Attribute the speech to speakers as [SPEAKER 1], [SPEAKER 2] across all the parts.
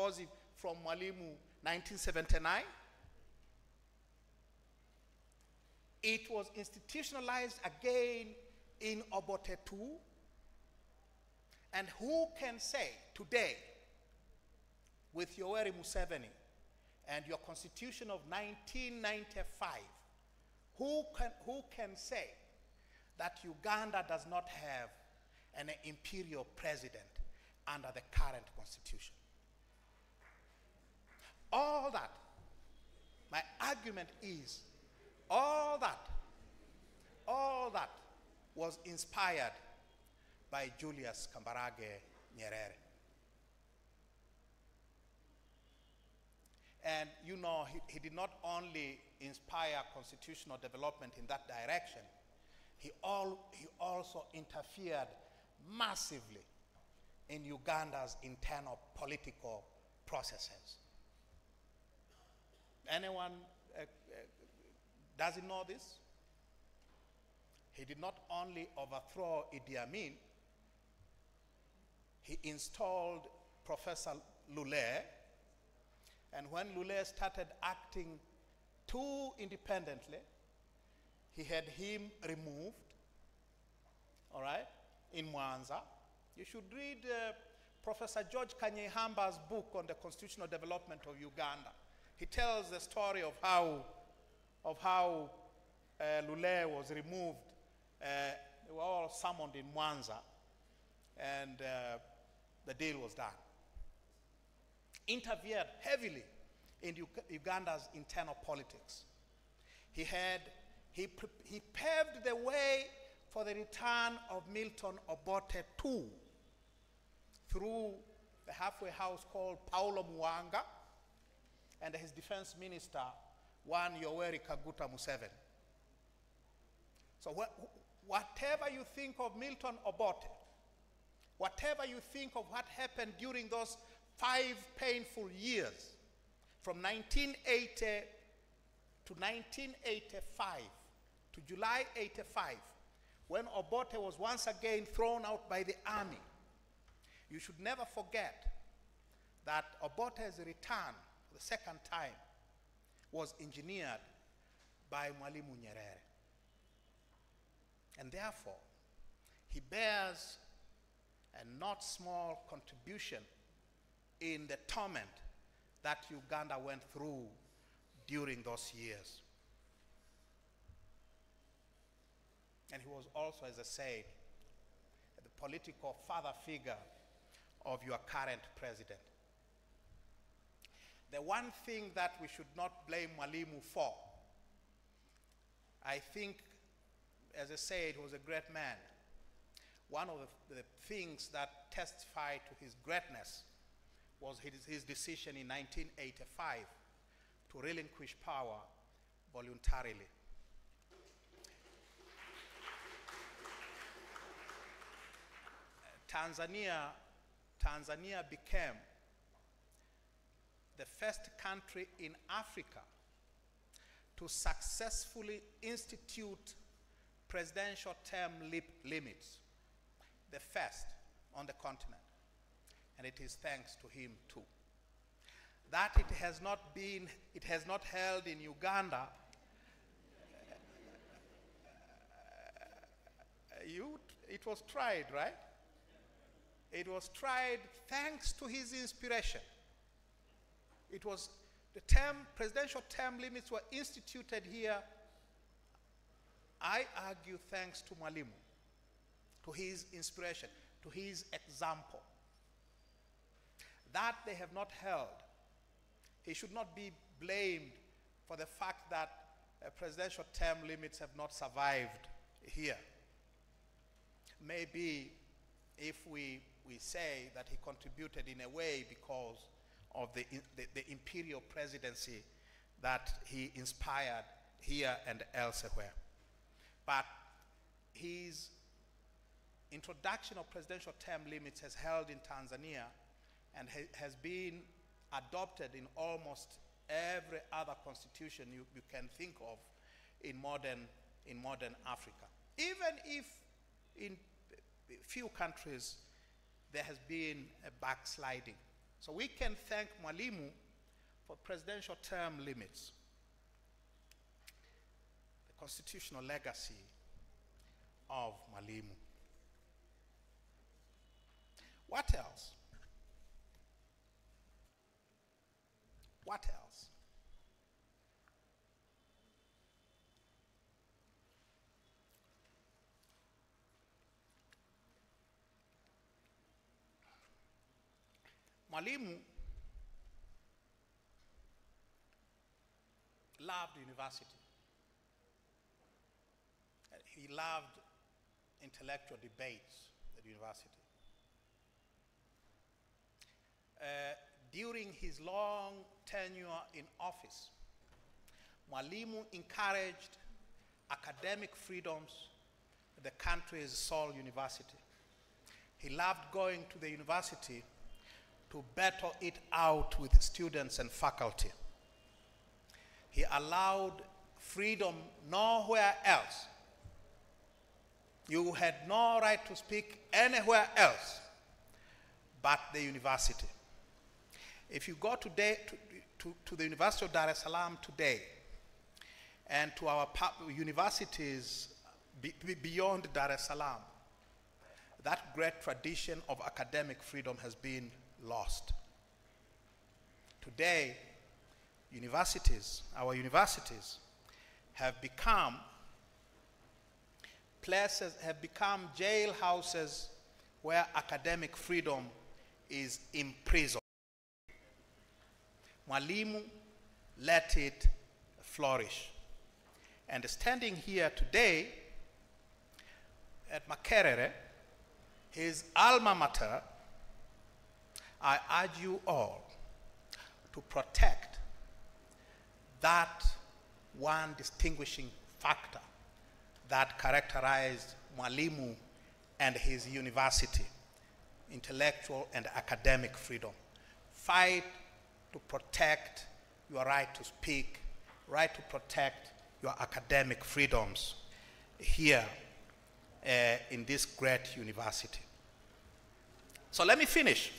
[SPEAKER 1] Mkombozi from Mwalimu 1979. It was institutionalized again in Obote II. And who can say today, with Yoweri Museveni and your constitution of 1995, who can say that Uganda does not have an imperial president under the current constitution? All that, my argument is, all that was inspired by Julius Nyerere. And you know, he did not only inspire constitutional development in that direction, he also interfered massively in Uganda's internal political processes. Anyone doesn't know this? He did not only overthrow Idi Amin, he installed Professor Lule, and when Lule started acting too independently, he had him removed, all right, in Mwanza. You should read Professor George Kanyehamba's book on the constitutional development of Uganda. He tells the story of how Lule was removed. They were all summoned in Mwanza, and the deal was done. Interfered heavily in Uganda's internal politics. He paved the way for the return of Milton Obote II through the halfway house called Paulo Muwanga and his defense minister, one Yoweri Kaguta Museveni. So whatever you think of Milton Obote, whatever you think of what happened during those 5 painful years, from 1980 to 1985, to July 85, when Obote was once again thrown out by the army, you should never forget that Obote's return for the second time was engineered by Mwalimu Nyerere. And therefore, he bears a not small contribution in the torment that Uganda went through during those years. And he was also, as I said, the political father figure of your current president. The one thing that we should not blame Mwalimu for, I think, as I said, he was a great man. One of the things that testified to his greatness was his decision in 1985 to relinquish power voluntarily. Tanzania became the first country in Africa to successfully institute presidential term limits, the first on the continent. And it is thanks to him too. That it has not held in Uganda, it was tried, right? It was tried thanks to his inspiration. It was presidential term limits were instituted here, I argue, thanks to Mwalimu, to his inspiration, to his example. That they have not held. He should not be blamed for the fact that presidential term limits have not survived here. Maybe if we say that he contributed in a way because of the imperial presidency that he inspired here and elsewhere. But his introduction of presidential term limits has held in Tanzania and has been adopted in almost every other constitution you can think of in modern Africa. Even if in few countries there has been a backsliding So we can thank Mwalimu for presidential term limits, the constitutional legacy of Mwalimu. What else? What else? Mwalimu loved university. He loved intellectual debates at university. During his long tenure in office, Mwalimu encouraged academic freedoms at the country's sole university. He loved going to the university to battle it out with students and faculty. He allowed freedom nowhere else. You had no right to speak anywhere else but the university. If you go today to the University of Dar es Salaam today and to our universities beyond Dar es Salaam, that great tradition of academic freedom has been lost. Today, our universities have become jailhouses where academic freedom is imprisoned. Mwalimu let it flourish. And standing here today at Makerere, his alma mater, I urge you all to protect that one distinguishing factor that characterized Mwalimu and his university: intellectual and academic freedom. Fight to protect your right to speak, right to protect your academic freedoms here in this great university. So let me finish.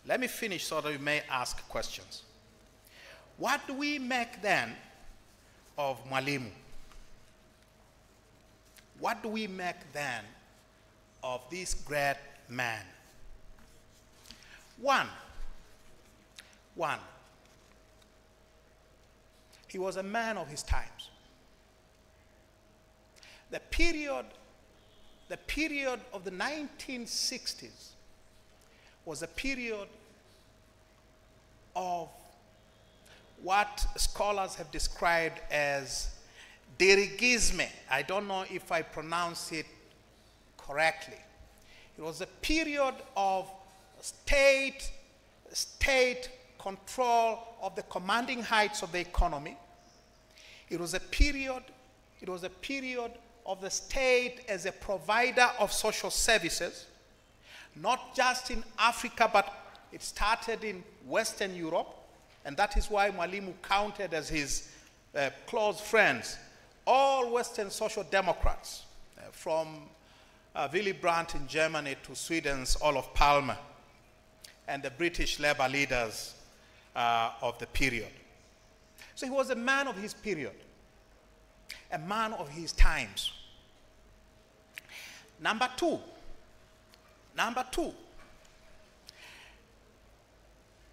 [SPEAKER 1] Let me finish so that we may ask questions. What do we make then of Mwalimu? What do we make then of this great man? One, he was a man of his times. The period of the 1960s was a period of what scholars have described as dirigisme. I don't know if I pronounce it correctly. It was a period of state control of the commanding heights of the economy. It was a period of the state as a provider of social services, not just in Africa, but it started in Western Europe, and that is why Mwalimu counted as his close friends all Western social democrats, from Willy Brandt in Germany to Sweden's Olof Palme, and the British labor leaders of the period. So he was a man of his period, a man of his times. Number two,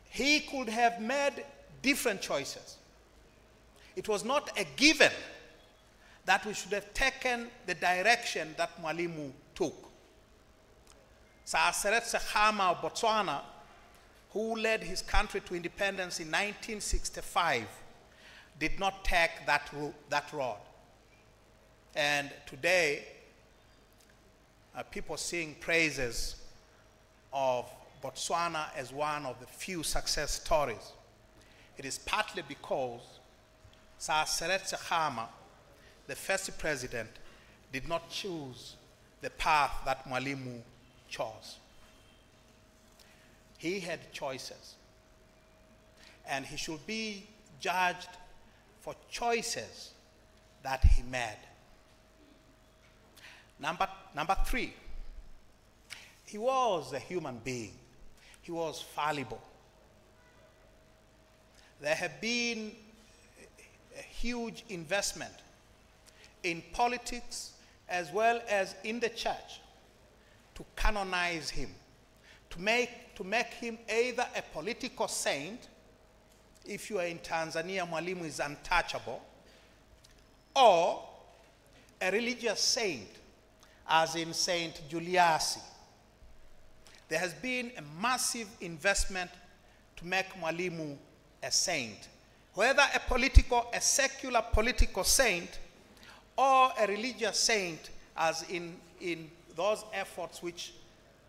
[SPEAKER 1] he could have made different choices. It was not a given that we should have taken the direction that Mwalimu took. Seretse Khama of Botswana, who led his country to independence in 1965, did not take that road. And today, people sing praises of Botswana as one of the few success stories. It is partly because Seretse Khama, the first president, did not choose the path that Mwalimu chose. He had choices, and he should be judged for choices that he made. Number three, he was a human being. He was fallible. there have been a huge investment in politics as well as in the church to canonize him, to make him either a political saint. If you are in Tanzania, Mwalimu is untouchable, or a religious saint, as in Saint Julius. There has been a massive investment to make Mwalimu a saint. Whether a secular political saint, or a religious saint, as in those efforts which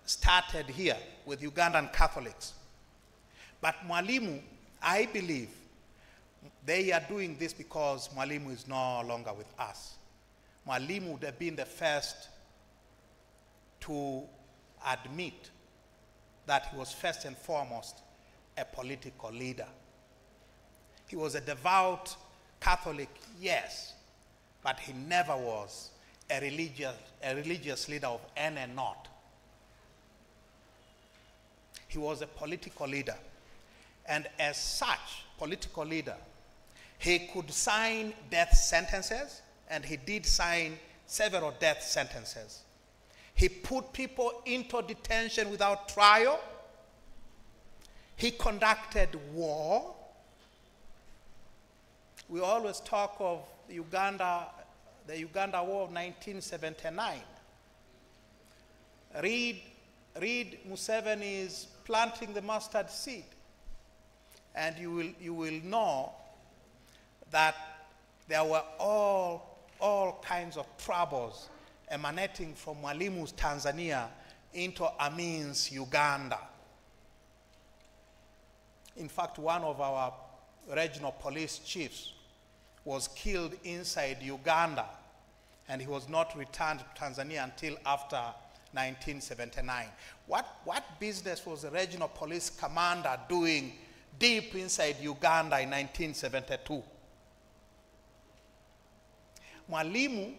[SPEAKER 1] started here with Ugandan Catholics. But Mwalimu, I believe, they are doing this because Mwalimu is no longer with us. Mwalimu would have been the first to admit that he was first and foremost a political leader. He was a devout Catholic, yes, but he never was a religious leader of any not. He was a political leader, and as such political leader, he could sign death sentences, and he did sign several death sentences. He put people into detention without trial. He conducted war. We always talk of the Uganda War of 1979. Read Museveni's planting the mustard seed, and you will know that there were all kinds of troubles emanating from Mwalimu's Tanzania into Amin's Uganda. In fact, one of our regional police chiefs was killed inside Uganda, and he was not returned to Tanzania until after 1979. What business was the regional police commander doing deep inside Uganda in 1972? Mwalimu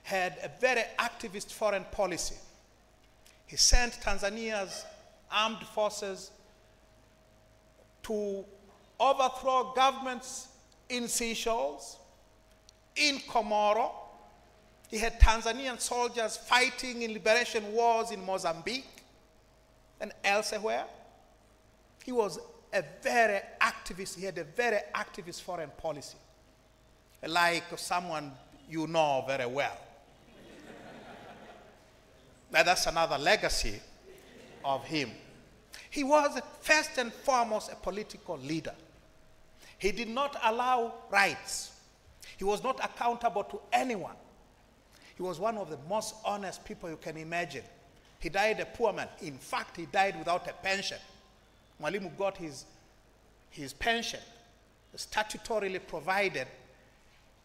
[SPEAKER 1] had a very activist foreign policy. He sent Tanzania's armed forces to overthrow governments in Seychelles, in Comoro. He had Tanzanian soldiers fighting in liberation wars in Mozambique and elsewhere. He was a very activist. He had a very activist foreign policy, like someone you know very well. Now that's another legacy of him. He was first and foremost a political leader. He did not allow rights. He was not accountable to anyone. He was one of the most honest people you can imagine. He died a poor man. In fact, he died without a pension. Mwalimu got his pension, statutorily provided,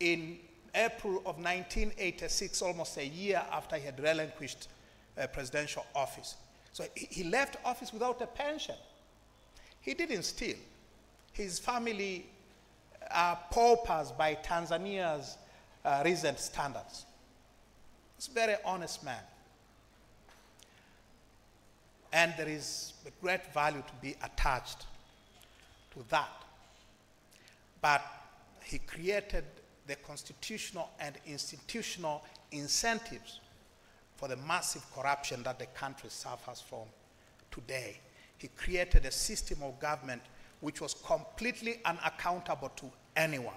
[SPEAKER 1] in April of 1986, almost a year after he had relinquished presidential office. So he left office without a pension. He didn't steal. His family are paupers by Tanzania's recent standards. He's a very honest man. And there is a great value to be attached to that. But he created the constitutional and institutional incentives for the massive corruption that the country suffers from today. He created a system of government which was completely unaccountable to anyone.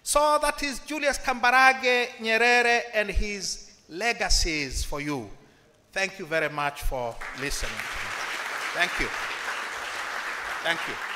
[SPEAKER 1] So that is Julius Kambarage Nyerere and his legacies for you. Thank you very much for listening to me. Thank you. Thank you.